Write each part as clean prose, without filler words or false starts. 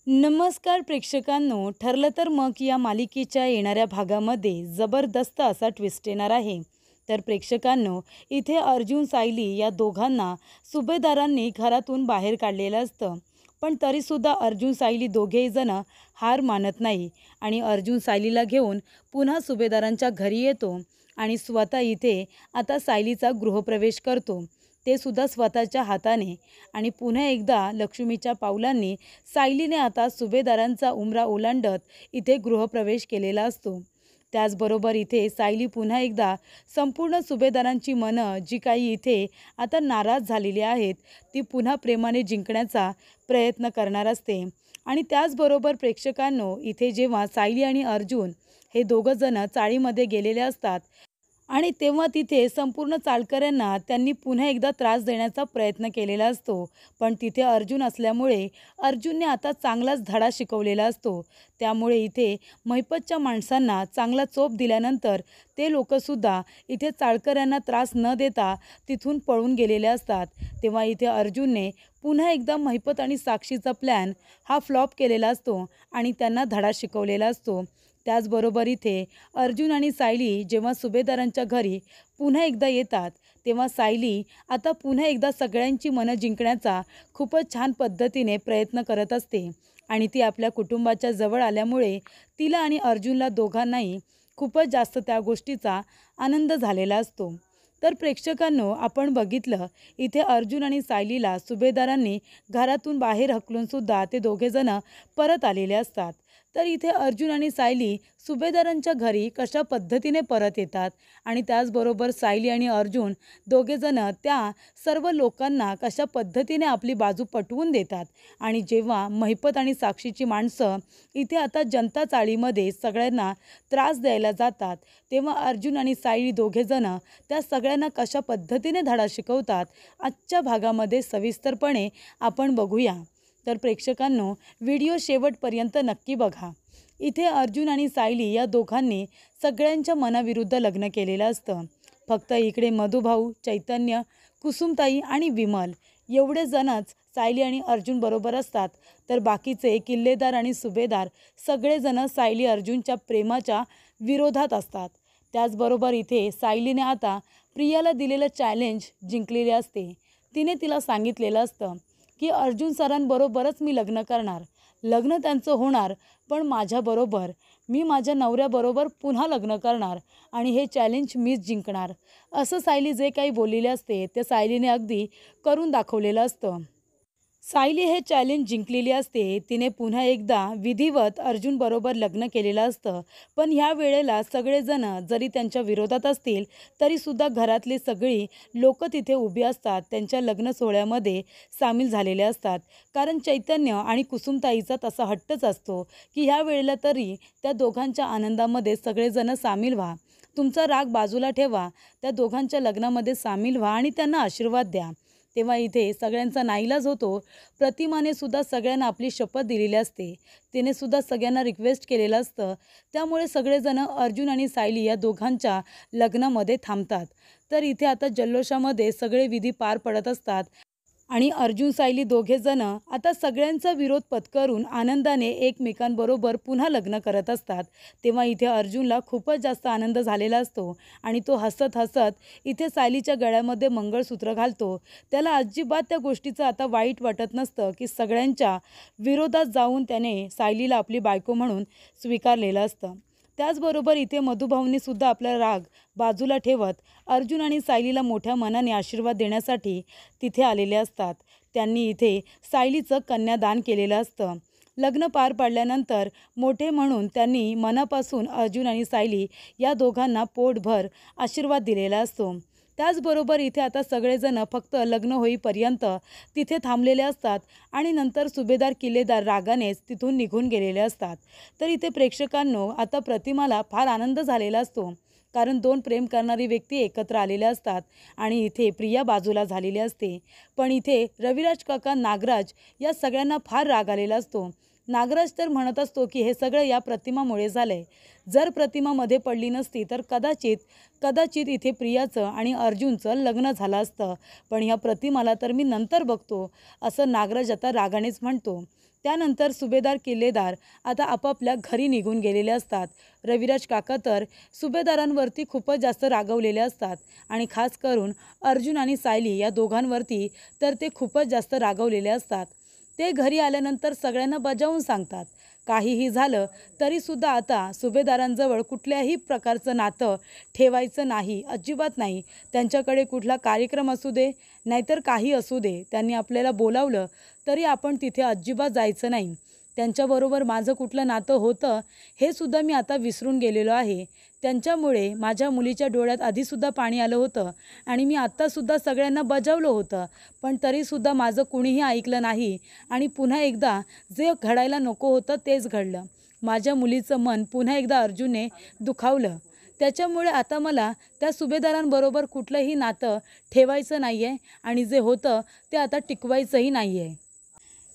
नमस्कार प्रेक्षकांनो, ठरलं तर मग या मालिकेच्या येणाऱ्या भागामध्ये जबरदस्त असा ट्विस्ट येणार आहे. तर प्रेक्षकांनो, इथे अर्जुन सायली या दोघांना सुभेदारांनी घरातून बाहेर काढलेलं असतं. पण तरीसुद्धा अर्जुन सायली दोघेही जण हार मानत नाही आणि अर्जुन सायलीला घेऊन पुन्हा सुभेदारांच्या घरी येतो आणि स्वतः इथे आता सायलीचा गृहप्रवेश करतो, ते सुद्धा स्वतःच्या हाताने. आणि पुन्हा एकदा लक्ष्मीच्या पावलांनी सायलीने आता सुभेदारांचा उंबरा ओलांडत इथे गृहप्रवेश केलेला असतो. त्याचबरोबर इथे सायली पुन्हा एकदा संपूर्ण सुभेदारांची मनं जी काही इथे आता नाराज झालेली आहेत ती पुन्हा प्रेमाने जिंकण्याचा प्रयत्न करणार असते. आणि त्याचबरोबर प्रेक्षकांनो, इथे जेव्हा सायली आणि अर्जुन हे दोघं जण चाळीमध्ये गेलेले असतात आणि तेव्हा तिथे संपूर्ण चालकऱ्यांना त्यांनी पुन्हा एकदा त्रास देण्याचा प्रयत्न केलेला असतो. पण तिथे अर्जुन असल्यामुळे अर्जुनने आता चांगलाच धडा शिकवलेला असतो. त्यामुळे इथे महिपतच्या माणसांना चांगला चोप दिल्यानंतर ते लोकंसुद्धा इथे चालकऱ्यांना त्रास न देता तिथून पळून गेलेले असतात. तेव्हा इथे अर्जुनने पुन्हा एकदा महिपत आणि साक्षीचा प्लॅन हा फ्लॉप केलेला असतो आणि त्यांना धडा शिकवलेला असतो. त्याचबरोबर इथे अर्जुन आणि सायली जेव्हा सुभेदारांच्या घरी पुन्हा एकदा येतात तेव्हा सायली आता पुन्हा एकदा सगळ्यांची मनं जिंकण्याचा खूपच छान पद्धतीने प्रयत्न करत असते. आणि ती आपल्या कुटुंबाच्या जवळ आल्यामुळे तिला आणि अर्जुनला दोघांनाही खूपच जास्त त्या गोष्टीचा आनंद झालेला असतो. तर प्रेक्षकांनो, आपण बघितलं इथे अर्जुन आणि सायलीला सुभेदारांनी घरातून बाहेर हकलूनसुद्धा ते दोघेजण परत आलेले असतात. तर इथे अर्जुन आणि सायली सुभेदारांच्या घरी कशा पद्धतीने परत येतात आणि त्याचबरोबर सायली आणि अर्जुन दोघेजण त्या सर्व लोकांना कशा पद्धतीने आपली बाजू पटवून देतात. आणि जेव्हा महिपत आणि साक्षीची माणसं इथे आता जनता चाळीमध्ये सगळ्यांना त्रास द्यायला जातात तेव्हा अर्जुन आणि सायली दोघेजण त्या सगळ्यांना कशा पद्धतीने धडा शिकवतात आजच्या भागामध्ये सविस्तरपणे आपण बघूया. तर प्रेक्षकांनो, व्हिडिओ शेवटपर्यंत नक्की बघा. इथे अर्जुन आणि सायली या दोघांनी सगळ्यांच्या मनाविरुद्ध लग्न केलेलं असतं. फक्त इकडे मधुभाऊ, चैतन्य, कुसुमताई आणि विमल एवढे जणच सायली आणि अर्जुन बरोबर असतात. तर बाकीचे किल्लेदार आणि सुभेदार सगळेजण सायली अर्जुनच्या प्रेमाच्या विरोधात असतात. त्याचबरोबर इथे सायलीने आता प्रियाला दिलेलं चॅलेंज जिंकलेले असते. तिने तिला सांगितलेलं असतं की अर्जुन सरांबरोबरच मी लग्न करणार, लग्न त्यांचं होणार, पण माझ्याबरोबर, मी माझ्या नवऱ्याबरोबर पुन्हा लग्न करणार आणि हे चॅलेंज मीच जिंकणार, असं सायली जे काही बोललेले असते ते सायलीने अगदी करून दाखवलेलं असतं. सायली हे चॅलेंज जिंकलेली असते. तिने पुन्हा एकदा विधिवत अर्जुनबरोबर लग्न केलेलं असतं. पण ह्या वेळेला सगळेजण जरी त्यांच्या विरोधात असतील तरीसुद्धा घरातली सगळी लोकं तिथे उभी असतात, त्यांच्या लग्न सोहळ्यामध्ये सामील झालेले असतात. कारण चैतन्य आणि कुसुमताईचा तसा हट्टच असतो की ह्या वेळेला तरी त्या दोघांच्या आनंदामध्ये सगळेजण सामील व्हा, तुमचा राग बाजूला ठेवा, त्या दोघांच्या लग्नामध्ये सामील व्हा आणि त्यांना आशीर्वाद द्या. तेव्हा इथे सगळ्यांचा नाईलाज होतो. प्रतिमाने सुद्धा सगळ्यांना आपली शपथ दिलेली असते, तिने सुद्धा सगळ्यांना रिक्वेस्ट केलेलं असतं. त्यामुळे सगळेजण अर्जुन आणि सायली या दोघांच्या लग्नामध्ये थांबतात. तर इथे आता जल्लोषामध्ये सगळे विधी पार पडत असतात आणि अर्जुन सायली दोघेजण आता सगळ्यांचा विरोध पत्करून आनंदाने एकमेकांबरोबर पुन्हा लग्न करत असतात. तेव्हा इथे अर्जुनला खूपच जास्त आनंद झालेला असतो आणि तो हसत हसत इथे सायलीच्या गळ्यामध्ये मंगळसूत्र घालतो. त्याला अजिबात त्या गोष्टीचं आता वाईट वाटत नसतं की सगळ्यांच्या विरोधात जाऊन त्याने सायलीला आपली बायको म्हणून स्वीकारलेलं असतं. त्याचबरोबर इथे मधुभाऊंनी सुद्धा आपला राग बाजूला ठेवत अर्जुन आणि सायलीला मोठ्या मनाने आशीर्वाद देण्यासाठी तिथे आलेले असतात. त्यांनी इथे सायलीचं कन्यादान केलेलं असतं. लग्न पार पडल्यानंतर मोठे म्हणून त्यांनी मनापासून अर्जुन आणि सायली या दोघांना पोटभर आशीर्वाद दिलेला असतो. त्याचबरोबर इथे आता सगळेजण फक्त लग्न होईपर्यंत तिथे थांबलेले असतात आणि नंतर सुभेदार किल्लेदार रागानेच तिथून निघून गेलेले असतात. तर इथे प्रेक्षकांनो, आता प्रतिमाला फार आनंद झालेला असतो. कारण दोन प्रेम करणारी व्यक्ती एकत्र आलेल्या असतात आणि इथे प्रिया बाजूला झालेली असते. पण इथे रविराज काका, नागराज या सगळ्यांना फार राग आलेला असतो. नागराज तर म्हणत असतो की हे सगळं या प्रतिमामुळे झालंय. जर प्रतिमा मध्ये पडली नसती तर कदाचित कदाचित इथे प्रियाचं आणि अर्जुनचं लग्न झालं असतं. पण ह्या प्रतिमाला तर मी नंतर बघतो, असं नागराज आता रागानेच म्हणतो. त्यानंतर सुभेदार किल्लेदार आता आपापल्या घरी निघून गेलेले असतात. रविराज काका तर सुभेदारांवरती खूपच जास्त रागवलेले असतात आणि खास करून अर्जुन आणि सायली या दोघांवरती तर ते खूपच जास्त रागवलेले असतात. ते घरी आल्यानंतर सगळ्यांना बजावून सांगतात, काहीही झालं तरीसुद्धा आता सुभेदारांजवळ कुठल्याही प्रकारचं नातं ठेवायचं नाही, अजिबात नाही. त्यांच्याकडे कुठला कार्यक्रम असू दे नाहीतर काही असू दे, त्यांनी आपल्याला बोलावलं तरी आपण तिथे अजिबात जायचं नाही. त्यांच्याबरोबर माझं कुठलं नातं होतं हे सुद्धा मी आता विसरून गेलेलो आहे. त्यांच्यामुळे माझ्या मुलीच्या डोळ्यात आधीसुद्धा पाणी आलं होतं आणि मी आत्तासुद्धा सगळ्यांना बजावलं होतं, पण तरीसुद्धा माझं कुणीही ऐकलं नाही आणि पुन्हा एकदा जे घडायला नको होतं तेच घडलं. माझ्या मुलीचं मन पुन्हा एकदा अर्जुनने दुखावलं. त्याच्यामुळे आता मला त्या सुभेदारांबरोबर कुठलंही नातं ठेवायचं नाही आहे आणि जे होतं ते आता टिकवायचंही नाही आहे.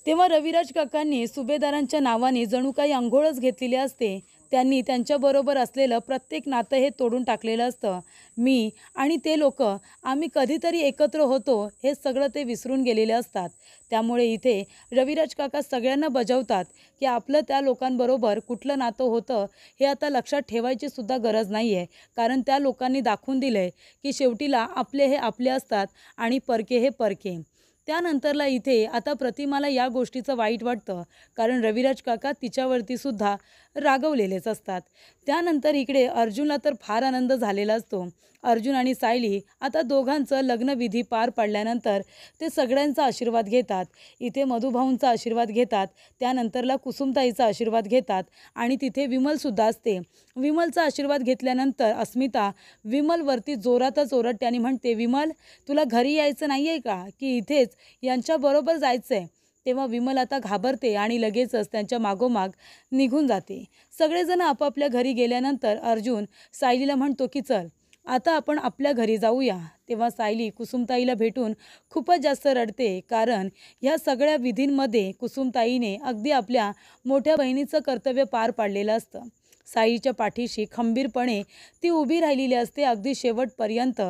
तेव्हा रविराज काकांनी सुभेदारांच्या नावाने जणू काही अंघोळच घेतलेली असते. त्यांनी त्यांच्याबरोबर असलेलं प्रत्येक नातं हे तोडून टाकलेलं असतं. मी आणि ते लोक आम्ही कधीतरी एकत्र होतो हे सगळं ते विसरून गेलेले असतात. त्यामुळे इथे रविराज काका सगळ्यांना बजावतात की आपलं त्या लोकांबरोबर कुठलं नातं होतं हे आता लक्षात ठेवायची सुद्धा गरज नाही आहे. कारण त्या लोकांनी दाखवून दिलं आहे की शेवटीला आपले हे आपले असतात आणि परके हे परके. त्यानंतरला इथे आता प्रतिमाला या गोष्टीचं वाईट वाटतं, कारण रविराज काका तिच्यावरती सुद्धा रागवलेलेच असतात. त्यानंतर इकडे अर्जुनला तर फार आनंद झालेला असतो. अर्जुन आणि सायली आता दोघांचं लग्नविधी पार पडल्यानंतर ते सगळ्यांचा आशीर्वाद घेतात. इथे मधुभाऊंचा आशीर्वाद घेतात, त्यानंतरला कुसुमताईचा आशीर्वाद घेतात आणि तिथे विमलसुद्धा असते. विमलचा आशीर्वाद घेतल्यानंतर अस्मिता विमलवरती जोरातच ओरडते आणि म्हणते, विमल तुला घरी यायचं नाही आहे का, की इथेच यांच्याबरोबर जायचं आहे? तेव्हा विमल आता घाबरते आणि लगेचच त्यांच्या मागोमाग निघून जाते. सगळेजण आपापल्या घरी गेल्यानंतर अर्जुन सायलीला म्हणतो की चल आता आपण आपल्या घरी जाऊया. तेव्हा सायली कुसुमताईला भेटून खूपच जास्त रडते, कारण ह्या सगळ्या विधींमध्ये कुसुमताईने अगदी आपल्या मोठ्या बहिणीचं कर्तव्य पार पाडलेलं असतं. सायलीच्या पाठीशी खंबीरपणे ती उभी राहिलेली असते अगदी शेवटपर्यंत.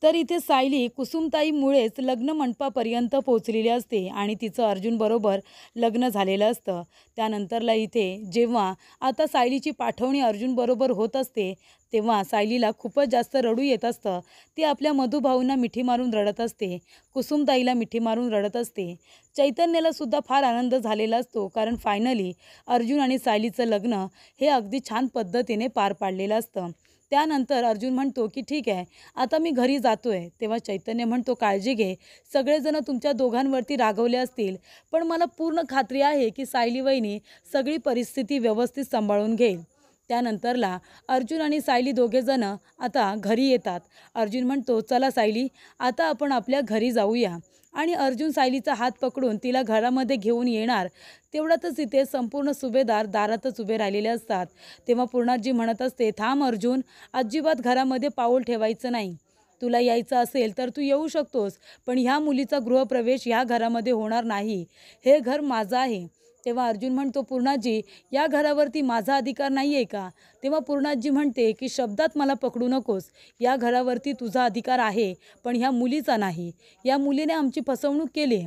तर इथे सायली कुसुमताईमुळेच लग्न मंडपापर्यंत पोहोचलेली असते आणि तिचं अर्जुनबरोबर लग्न झालेलं असतं. त्यानंतरला इथे जेव्हा आता सायलीची पाठवणी अर्जुनबरोबर होत असते तेव्हा सायलीला खूपच जास्त रडू येत असतं. ती आपल्या मधुभाऊंना मिठी मारून रडत असते, कुसुमताईला मिठी मारून रडत असते. चैतन्याला सुद्धा फार आनंद झालेला असतो, कारण फायनली अर्जुन आणि सायलीचं लग्न हे अगदी छान पद्धतीने पार पाडलेलं असतं. त्यानंतर अर्जुन म्हणतो की ठीक आहे आता मी घरी जातोय. तेव्हा चैतन्य म्हणतो, काळजी घे, सगळेजण तुमच्या दोघांवरती रागवले असतील, पण मला पूर्ण खात्री आहे की सायली वहिनी सगळी परिस्थिती व्यवस्थित सांभाळून घेईल. त्यानंतरला अर्जुन आणि सायली दोघेजण आता घरी येतात. अर्जुन म्हणतो, चला सायली आता आपण आपल्या घरी जाऊया. आणि अर्जुन सायलीचा हात पकडून तिला घरामध्ये घेऊन येणार तेवढ्यातच इथे संपूर्ण सुभेदार दारातच उभे राहिलेले असतात. तेव्हा पूर्णाजी म्हणत असते, थांब अर्जुन, अजिबात घरामध्ये पाऊल ठेवायचं नाही. तुला यायचं असेल तर तू येऊ शकतोस, पण ह्या मुलीचा गृहप्रवेश ह्या घरामध्ये होणार नाही. हे घर माझं आहे. तेव्हा अर्जुन म्हणतो, पूर्णाजी या घरावरती माझा अधिकार नाही आहे का? तेव्हा पूर्णाजी म्हणते की शब्दात मला पकडू नकोस, या घरावरती तुझा अधिकार आहे पण ह्या मुलीचा नाही. या मुलीने आमची फसवणूक केली.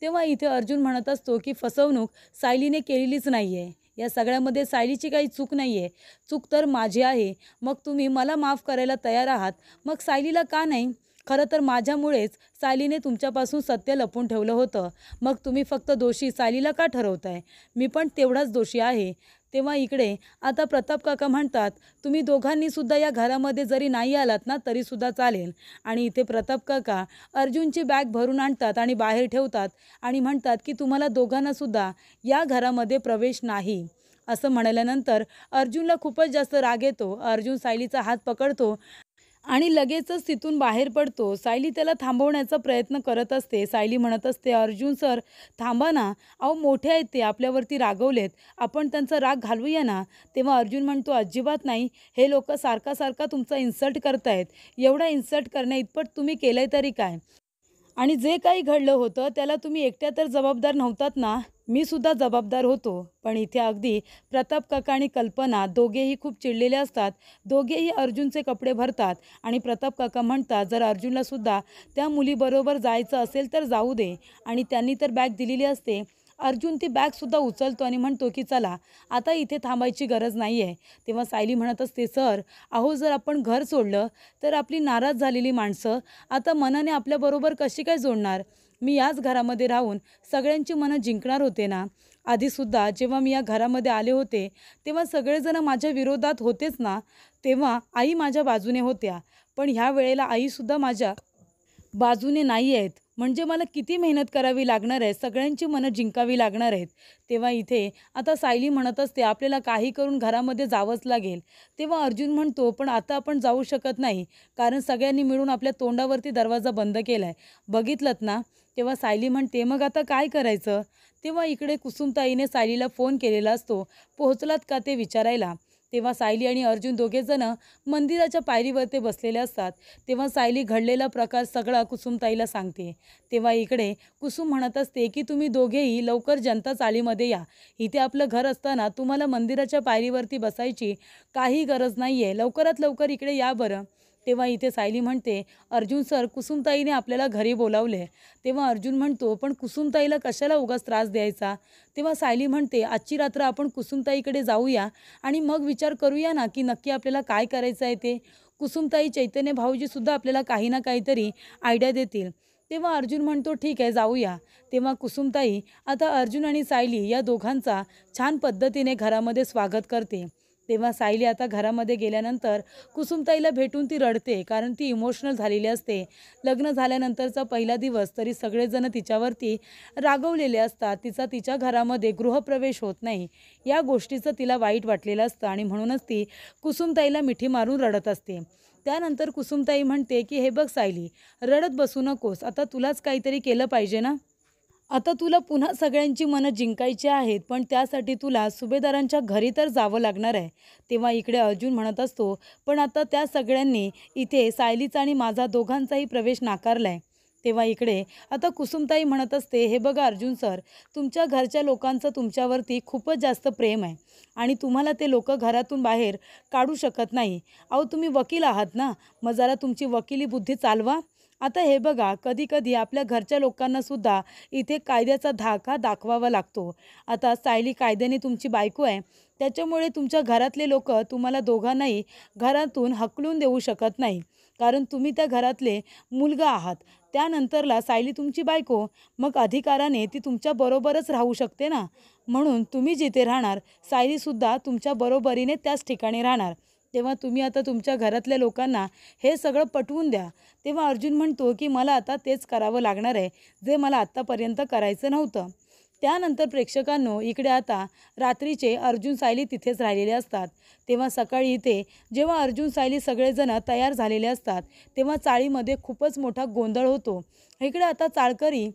तेव्हा इथे अर्जुन म्हणत असतो की फसवणूक सायलीने केलेलीच नाही आहे. या सगळ्यामध्ये सायलीची काही चूक नाही आहे, चूक तर माझी आहे. मग तुम्ही मला माफ करायला तयार आहात, मग सायलीला का नाही? खरं तर माझ्यामुळेच सायलीने तुमच्यापासून सत्य लपवून ठेवलं होतं. मग तुम्ही फक्त दोषी सायलीला का ठरवताय? मी पण तेवढाच दोषी आहे. तेव्हा इकडे आता प्रताप काका म्हणतात, तुम्ही दोघांनीसुद्धा या घरामध्ये जरी नाही आलात ना तरीसुद्धा चालेल. आणि इथे प्रताप काका अर्जुनची बॅग भरून आणतात आणि बाहेर ठेवतात आणि म्हणतात की तुम्हाला दोघांनासुद्धा या घरामध्ये प्रवेश नाही. असं म्हणाल्यानंतर अर्जुनला खूपच जास्त राग येतो. अर्जुन सायलीचा हात पकडतो आणि लगेचच तिथून बाहेर पडतो. सायली त्याला थांबवण्याचा प्रयत्न करत असते. सायली म्हणत असते, अर्जुन सर थांबा ना, अहो मोठे आहेत ते, आपल्यावरती रागवलेत, आपण त्यांचा राग घालवूया ना. तेव्हा अर्जुन म्हणतो, अजिबात नाही, हे लोक सारखा सारखा तुमचा इन्सल्ट करतायत, एवढा इन्सल्ट करण्या इतपत तुम्ही केलंय तरी काय? आणि जे काही घडलं होतं त्याला तुम्ही एकट्या तर जबाबदार नव्हतात ना, मी सुद्धा जबाबदार होतो. पण इथे अगदी प्रताप काका आणि कल्पना दोघेही खूप चिडलेले असतात. दोघेही अर्जुनचे कपडे भरतात आणि प्रताप काका म्हणतात, जर अर्जुनला सुद्धा त्या मुलीबरोबर जायचं असेल तर जाऊ दे. आणि त्यांनी तर बॅग दिलेली असते. अर्जुन ती बॅगसुद्धा उचलतो आणि म्हणतो की चला आता इथे थांबायची गरज नाही आहे. तेव्हा सायली म्हणत असते, सर अहो जर आपण घर सोडलं तर आपली नाराज झालेली माणसं आता मनाने आपल्याबरोबर कशी काय जोडणार? मी याच घरामध्ये राहून सगळ्यांची मनं जिंकणार होते ना. आधीसुद्धा जेव्हा मी या घरामध्ये आले होते तेव्हा सगळेजण माझ्या विरोधात होतेच ना. तेव्हा आई माझ्या बाजूने होत्या, पण ह्या वेळेला आईसुद्धा माझ्या बाजूने नाही आहेत. म्हणजे मला किती मेहनत करावी लागणार आहे, सगळ्यांची मनं जिंकावी लागणार आहेत. तेव्हा इथे आता सायली म्हणत असते, आपल्याला काही करून घरामध्ये जावंच लागेल. तेव्हा अर्जुन म्हणतो, पण आता आपण जाऊ शकत नाही, कारण सगळ्यांनी मिळून आपल्या तोंडावरती दरवाजा बंद केला आहे, बघितलंत ना. तेव्हा सायली म्हणते, मग आता काय करायचं? तेव्हा इकडे कुसुमताईने सायलीला फोन केलेला असतो, पोहोचलात का ते विचारायला. तेव्हा सायली आणि अर्जुन दोघेजण मंदिराच्या पायरीवर ते बसलेले असतात. तेव्हा सायली घडलेला प्रकार सगळा कुसुमताईला सांगते. तेव्हा इकडे कुसुम म्हणत असते की तुम्ही दोघेही लवकर जनता चाळीमध्ये या. इथे आपलं घर असताना तुम्हाला मंदिराच्या पायरीवरती बसायची काही गरज नाही आहे. लवकरात लवकर इकडे या बरं. तेव्हा इथे सायली म्हणते, अर्जुन सर कुसुमताईने आपल्याला घरी बोलावले. तेव्हा अर्जुन म्हणतो, पण कुसुमताईला कशाला उगाच त्रास द्यायचा? तेव्हा सायली म्हणते, आजची रात्र आपण कुसुमताईकडे जाऊया आणि मग विचार करूया ना की नक्की आपल्याला काय करायचं आहे ते. कुसुमताई, चैतन्य भाऊजीसुद्धा आपल्याला काही ना काहीतरी आयडिया देतील. तेव्हा अर्जुन म्हणतो, ठीक आहे जाऊया. तेव्हा कुसुमताई आता अर्जुन आणि सायली या दोघांचा छान पद्धतीने घरामध्ये स्वागत करते. तेव्हा सायली आता घरामध्ये गेल्यानंतर कुसुमताईला भेटून ती रडते, कारण ती इमोशनल झालेली असते. लग्न झाल्यानंतरचा पहिला दिवस तरी सगळेजण तिच्यावरती रागवलेले असतात. तिच्या घरामध्ये गृहप्रवेश होत नाही, या गोष्टीचं तिला वाईट वाटलेलं असतं आणि म्हणूनच ती कुसुमताईला मिठी मारून रडत असते. त्यानंतर कुसुमताई म्हणते की हे बघ सायली, रडत बसू नकोस, आता तुलाच काहीतरी केलं पाहिजे ना. आता तुला पुन्हा सगळ्यांची मनं जिंकायची आहेत, पण त्यासाठी तुला सुभेदारांच्या घरी तर जावं लागणार आहे. तेव्हा इकडे अर्जुन म्हणत असतो, पण आता त्या सगळ्यांनी इथे सायलीचा आणि माझा दोघांचाही प्रवेश नाकारला आहे. तेव्हा इकडे आता कुसुमताई म्हणत असते, हे बघा अर्जुन सर, तुमच्या घरच्या लोकांचं तुमच्यावरती खूपच जास्त प्रेम आहे आणि तुम्हाला ते लोक घरातून बाहेर काढू शकत नाही. अहो तुम्ही वकील आहात ना, मग जरा तुमची वकिली बुद्धी चालवा. आता हे बघा, कधी कधी आपल्या घरच्या लोकांनासुद्धा इथे कायद्याचा धाक दाखवावा लागतो. आता सायली कायद्याने तुमची बायको आहे, त्याच्यामुळे तुमच्या घरातले लोक तुम्हाला दोघांनाही घरातून हकलून देऊ शकत नाही, कारण तुम्ही त्या घरातले मुलगा आहात. त्यानंतरला सायली तुमची बायको, मग अधिकाराने ती तुमच्या बरोबरच राहू शकते ना. म्हणून तुम्ही जिथे राहणार सायलीसुद्धा तुमच्या बरोबरीने त्याच ठिकाणी राहणार. तेव्हा तुम्ही आता तुमच्या घरातल्या लोकांना हे सगळं पटवून द्या. तेव्हा अर्जुन म्हणतो की मला आता तेच करावं लागणार आहे, जे मला आत्तापर्यंत करायचं नव्हतं. त्यानंतर प्रेक्षकांनो, इकडे आता रात्रीचे अर्जुन सायली तिथेच राहिलेले असतात. तेव्हा सकाळी इथे जेव्हा अर्जुन सायली सगळेजण तयार झालेले असतात तेव्हा चाळीमध्ये खूपच मोठा गोंधळ होतो. इकडे आता चाळकरी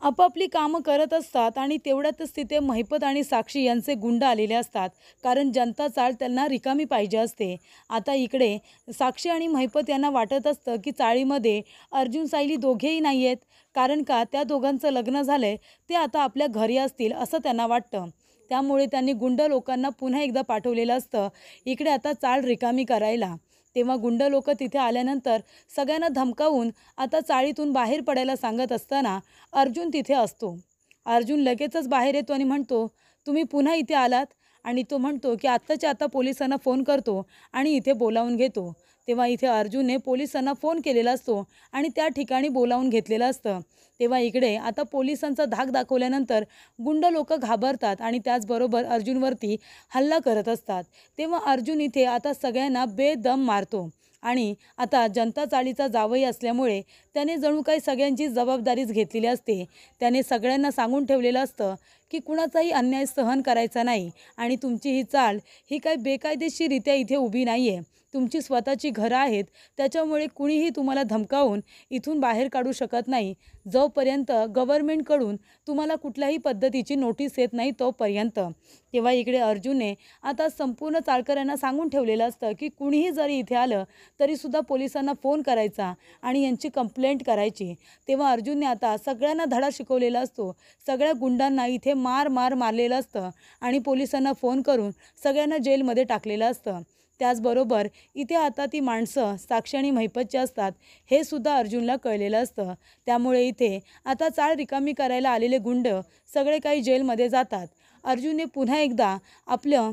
आपापली कामं करत असतात आणि तेवढ्यातच तिथे महिपत आणि साक्षी यांचे गुंड आलेले असतात, कारण जनता चाळ त्यांना रिकामी पाहिजे असते. आता इकडे साक्षी आणि महिपत यांना वाटत असतं की चाळीमध्ये अर्जुन सायली दोघेही नाही आहेत, कारण का त्या दोघांचं लग्न झालं आहे, ते आता आपल्या घरी असतील असं त्यांना वाटतं. त्यामुळे त्यांनी गुंड लोकांना पुन्हा एकदा पाठवलेलं असतं इकडे आता चाळ रिकामी करायला. तेव्हा गुंड लोक तिथे आल्यानंतर सगळ्यांना धमकावून आता चाळीतून बाहेर पडायला सांगत असताना अर्जुन तिथे असतो. अर्जुन लगेचच बाहेर येतो आणि म्हणतो, तुम्ही पुन्हा इथे आलात? आणि तो म्हणतो की आत्ताच्या आता पोलिसांना फोन करतो आणि इथे बोलावून घेतो. तेव्हा इथे अर्जुनने पोलिसांना फोन केलेला असतो आणि त्या ठिकाणी बोलावून घेतलेलं असतं. तेव्हा इकडे आता पोलिसांचा धाक दाखवल्यानंतर गुंड लोक घाबरतात आणि त्याचबरोबर अर्जुनवरती हल्ला करत असतात. तेव्हा अर्जुन इथे आता सगळ्यांना बेदम मारतो आणि आता जनता चाळीचा जावई असल्यामुळे त्याने जणू काही सगळ्यांची जबाबदारीच घेतलेली असते. त्याने सगळ्यांना सांगून ठेवलेलं असतं की कुणाचाही अन्याय सहन करायचा नाही आणि तुमची ही चाल ही काही बेकायदेशीररित्या इथे उभी नाही आहे. तुमची स्वतःची घरं आहेत, त्याच्यामुळे कुणीही तुम्हाला धमकावून इथून बाहेर काढू शकत नाही, जोपर्यंत गव्हर्नमेंटकडून तुम्हाला कुठल्याही पद्धतीची नोटीस येत नाही तोपर्यंत. तेव्हा इकडे अर्जुनने आता संपूर्ण चाळकऱ्यांना सांगून ठेवलेलं असतं की कुणीही जरी इथे आलं तरीसुद्धा पोलिसांना फोन करायचा आणि यांची कंप्लेंट करायची. तेव्हा अर्जुनने आता सगळ्यांना धडा शिकवलेला असतो. सगळ्या गुंडांना इथे मारलेलं असतं आणि पोलिसांना फोन करून सगळ्यांना जेलमध्ये टाकलेलं असतं. त्याचबरोबर इथे आता ती माणसं साक्षी आणि महिपतची असतात हे सुद्धा अर्जुनला कळलेलं असतं. त्यामुळे इथे आता चाळ रिकामी करायला आलेले गुंड सगळे काही जेलमध्ये जातात. अर्जुनने पुन्हा एकदा आपलं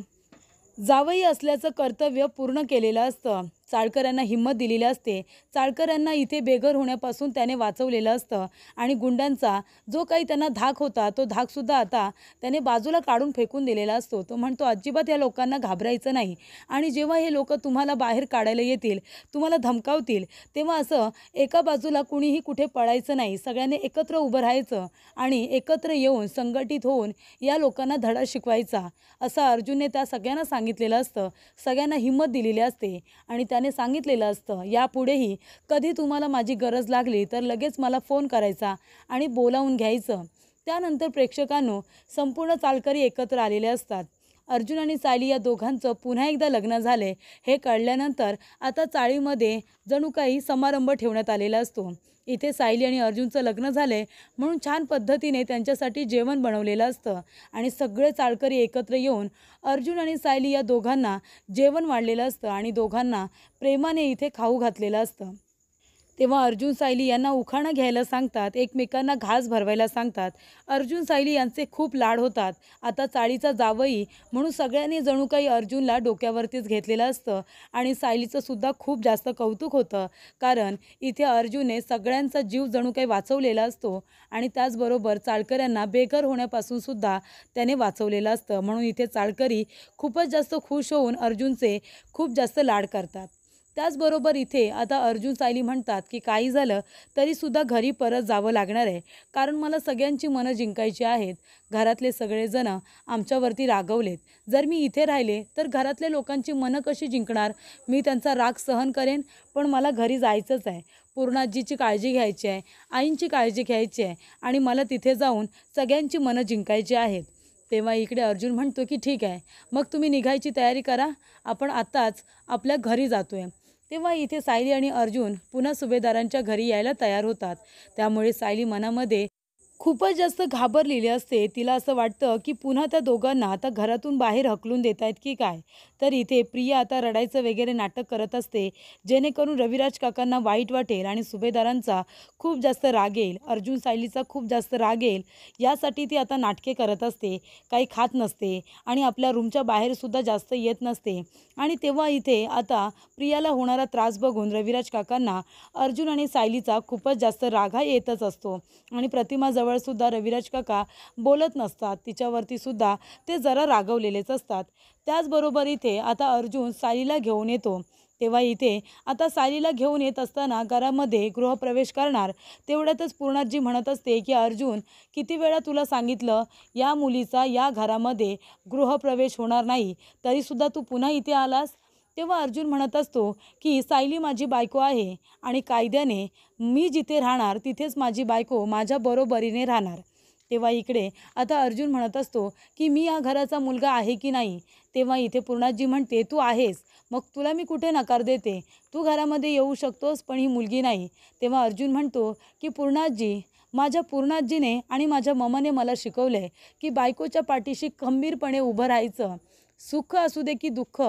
जावई असल्याचं कर्तव्य पूर्ण केलेलं असतं. चाळकऱ्यांना हिंमत दिलेली असते. चाळकऱ्यांना इथे बेघर होण्यापासून त्याने वाचवलेलं असतं आणि गुंडांचा जो काही त्यांना धाक होता तो धाकसुद्धा आता त्याने बाजूला काढून फेकून दिलेला असतो. तो म्हणतो अजिबात या लोकांना घाबरायचं नाही आणि जेव्हा हे लोक तुम्हाला बाहेर काढायला येतील, तुम्हाला धमकावतील, तेव्हा असं एका बाजूला कुणीही कुठे पळायचं नाही. सगळ्यांनी एकत्र उभं राहायचं आणि एकत्र येऊन संघटित होऊन या लोकांना धडा शिकवायचा, असं अर्जुनने त्या सगळ्यांना सांगितलेलं असतं. सगळ्यांना हिंमत दिलेली असते आणि त्याने सांगितलेलं असतं यापुढेही कधी तुम्हाला माझी गरज लागली तर लगेच मला फोन करायचा आणि बोलावून घ्यायचं. त्यानंतर प्रेक्षकांनो संपूर्ण चाळकरी एकत्र आलेले असतात. अर्जुन आणि सायली या दोघांचं पुन्हा एकदा लग्न झाले हे कळल्यानंतर आता चाळीमध्ये जणू काही समारंभ ठेवण्यात आलेला असतो. इथे सायली आणि अर्जुनचं लग्न झालंय म्हणून छान पद्धतीने त्यांच्यासाठी जेवण बनवलेलं असतं आणि सगळे चाळकरी एकत्र येऊन अर्जुन आणि सायली या दोघांना जेवण वाढलेलं असतं आणि दोघांना प्रेमाने इथे खाऊ घातलेलं असतं. तेव्हा अर्जुन सायली यांना उखाणा घ्यायला सांगतात, एकमेकांना घास भरवायला सांगतात. अर्जुन सायली यांचे खूप लाड होतात. आता चाळीचा जावई म्हणून सगळ्यांनी जणू काही अर्जुनला डोक्यावरतीच घेतलेलं असतं आणि सायलीचं सुद्धा खूप जास्त कौतुक होतं, कारण इथे अर्जुनने सगळ्यांचा जीव जणू काही वाचवलेला असतो आणि त्याचबरोबर चाळकऱ्यांना बेघर होण्यापासून सुद्धा त्याने वाचवलेलं असतं. म्हणून इथे चाळकरी खूपच जास्त खुश होऊन अर्जुनचे खूप जास्त लाड करतात. त्याचबरोबर इथे आता अर्जुन सायली म्हणतात की काही झालं तरीसुद्धा घरी परत जावं लागणार आहे, कारण मला सगळ्यांची मनं जिंकायची आहेत. घरातले सगळेजण आमच्यावरती रागवलेत. जर मी इथे राहिले तर घरातल्या लोकांची मनं कशी जिंकणार? मी त्यांचा राग सहन करेन, पण मला घरी जायचंच आहे. पूर्णाजीची काळजी घ्यायची आहे, आईंची काळजी घ्यायची आहे आणि मला तिथे जाऊन सगळ्यांची मनं जिंकायची आहेत. तेव्हा इकडे अर्जुन म्हणतो की ठीक आहे, मग तुम्ही निघायची तयारी करा, आपण आत्ताच आपल्या घरी जातोय. तेव्हा इथे सायली आणि अर्जुन पुन्हा सुभेदारांच्या घरी यायला तयार होतात. त्यामुळे सायली मनामध्ये खूपच जास्त घाबरलेली असते. तिला असं वाटतं की पुन्हा त्या दोघांना आता घरातून बाहेर हकलून देत आहेत की काय. तर इथे प्रिया आता रडायचं वगैरे नाटक करत असते, जेणेकरून रविराज काकांना वाईट वाटेल आणि सुभेदारांचा खूप जास्त राग येईल, अर्जुन सायलीचा खूप जास्त राग येईल, यासाठी ती आता नाटके करत असते. काही खात नसते आणि आपल्या रूमच्या बाहेरसुद्धा जास्त येत नसते. आणि तेव्हा इथे आता प्रियाला होणारा त्रास बघून रविराज काकांना अर्जुन आणि सायलीचा खूपच जास्त राग हा येतच असतो आणि प्रतिमाजवळ सुद्धा रविराज काका बोलत नसतात. तिच्यावरती सुद्धा ते जरा रागवलेलेच असतात. त्याचबरोबर इथे आता अर्जुन सायलीला घेऊन येतो. तेव्हा इथे आता सायलीला घेऊन येत असताना घरामध्ये गृहप्रवेश करणार, तेवढ्यातच पूर्णाजी म्हणत असते की अर्जुन, किती वेळा तुला सांगितलं या मुलीचा या घरामध्ये गृहप्रवेश होणार नाही, तरीसुद्धा तू पुन्हा इथे आलास. तेव्हा अर्जुन म्हणत असतो की सायली माझी बायको आहे आणि कायद्याने मी जिथे राहणार तिथेच माझी बायको माझ्या बरोबरीने राहणार. तेव्हा इकडे आता अर्जुन म्हणत असतो की मी या घराचा मुलगा आहे की नाही. तेव्हा इथे पूर्णाजी म्हणते तू आहेस, मग तुला मी कुठे नकार देते, तू घरामध्ये येऊ शकतोस पण ही मुलगी नाही. तेव्हा अर्जुन म्हणतो की पूर्णाजी, माझ्या पूर्णाजीने आणि माझ्या ममाने मला शिकवलं आहे की बायकोच्या पाठीशी खंबीरपणे उभं राहायचं. सुख असू दे की दुःख,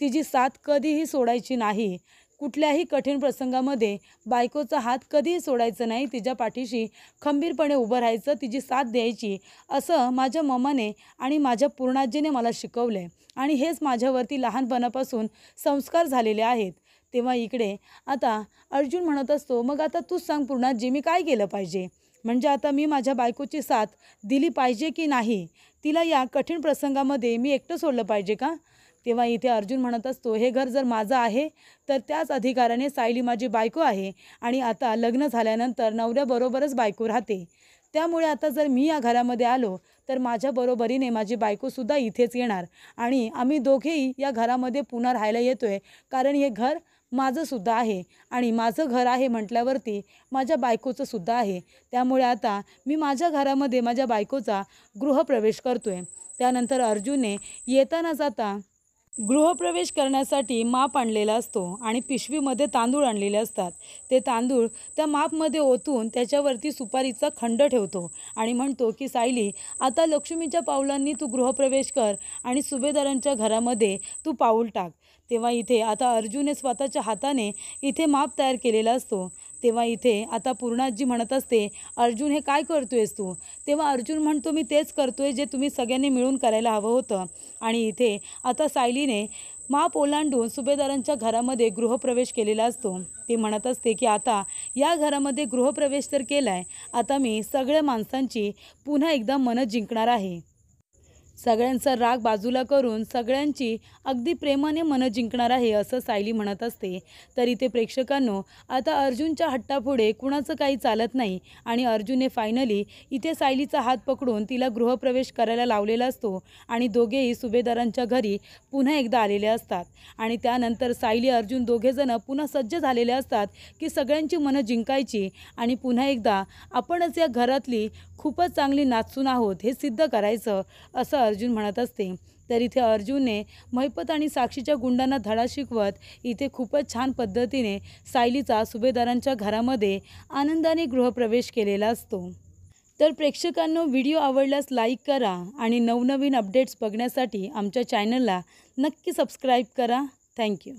तिची साथ कधीही सोडायची नाही. कुठल्याही कठीण प्रसंगामध्ये बायकोचा हात कधीही सोडायचा नाही, तिच्या पाठीशी खंबीरपणे उभं राहायचं, तिची साथ द्यायची, असं माझ्या ममाने आणि माझ्या पूर्णाजीने मला शिकवलं आहे आणि हेच माझ्यावरती लहानपणापासून संस्कार झालेले आहेत. तेव्हा इकडे आता अर्जुन म्हणत असतो, मग आता तूच सांग पूर्णाजी, मी काय केलं पाहिजे? म्हणजे आता मी माझ्या बायकोची साथ दिली पाहिजे की नाही? तिला या कठीण प्रसंगामध्ये मी एकटं सोडलं पाहिजे का? तेव्हा इथे अर्जुन म्हणत असतो, हे घर जर माझं आहे तर त्याच अधिकाराने सायली माझी बायको आहे आणि आता लग्न झाल्यानंतर नवऱ्याबरोबरच बायको राहते. त्यामुळे आता जर मी या घरामध्ये आलो तर माझ्या बरोबरीने माझी बायकोसुद्धा इथेच येणार आणि आम्ही दोघेही या घरामध्ये पुन्हा राहायला येतोय, कारण हे घर माझंसुद्धा आहे आणि माझं घर आहे म्हटल्यावरती माझ्या बायकोचं सुद्धा आहे. त्यामुळे आता मी माझ्या घरामध्ये माझ्या बायकोचा गृहप्रवेश करतोय. त्यानंतर अर्जुनने येताना जाता गृहप्रवेश करण्यासाठी माप आणलेला असतो आणि पिशवीमध्ये तांदूळ आणलेले असतात. ते तांदूळ त्या मापमध्ये ओतून त्याच्यावरती सुपारीचा खंड ठेवतो आणि म्हणतो की सायली, आता लक्ष्मीच्या पावलांनी तू गृहप्रवेश कर आणि सुभेदारांच्या घरामध्ये तू पाऊल टाक. तेव्हा इथे आता अर्जुनने स्वतःच्या हाताने इथे माप तयार केलेला असतो। तेव्हा इथे आता पूर्णाजी म्हणत असते, अर्जुन हे काय करतोयस तू? तेव्हा अर्जुन म्हणतो, मी तेच करतोय जे तुम्ही सगळ्यांनी मिळून करायला हवं होतं। आणि इथे आता सायलीने माप ओलांडून सुभेदारांच्या घरामध्ये गृहप्रवेश केलेला असतो। ती म्हणत असते की आता या घरामध्ये गृहप्रवेश तर केला आहे, आता मी सगळ्या माणसांची पुन्हा एकदा मनं जिंकणार आहे। सगळ्यांचा राग बाजूला करून सगळ्यांची अगदी प्रेमाने मनं जिंकणार आहे असं सायली म्हणत असते। तर इथे प्रेक्षकांनो, आता अर्जुनच्या हट्टापुढे कुणाचं काही चालत नाही आणि अर्जुनने फायनली इथे सायलीचा हात पकडून तिला गृहप्रवेश करायला लावलेला असतो आणि दोघेही सुभेदारांच्या घरी पुन्हा एकदा आलेले असतात। आणि त्यानंतर सायली अर्जुन दोघेजण पुन्हा सज्ज झालेले असतात की सगळ्यांची मनं जिंकायची आणि पुन्हा एकदा आपणच या घरातली खूपच चांगली नाचून आहोत हे सिद्ध करायचं असं अर्जुन म्हणत असते। तर इथे अर्जुनने महिपत आणि साक्षीच्या गुंडांना धडा शिकवत इथे खूपच छान पद्धतीने सायलीचा सुभेदारांच्या घरामध्ये आनंदाने गृहप्रवेश केलेला असतो। तर प्रेक्षकांनो, व्हिडिओ आवडल्यास लाईक करा आणि नवनवीन अपडेट्स बघण्यासाठी आमच्या चॅनलला नक्की सबस्क्राईब करा। थँक्यू।